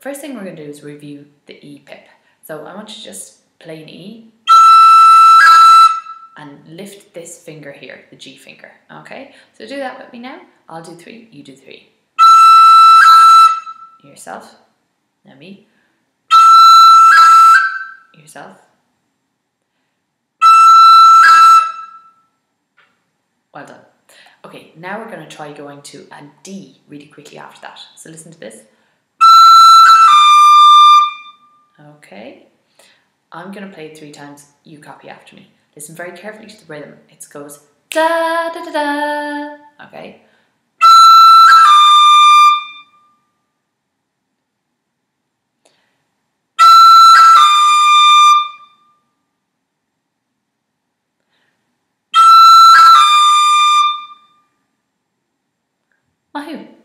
First thing we're going to do is review the E pip. So I want you to just play an E and lift this finger here, the G finger, okay? So do that with me now. I'll do 3, you do 3. Yourself, now me. Yourself. Well done. Okay, now we're going to try going to a D really quickly after that. So listen to this. Okay, I'm going to play it 3 times, you copy after me. Listen very carefully to the rhythm. It goes da da da da, okay? Wahoo!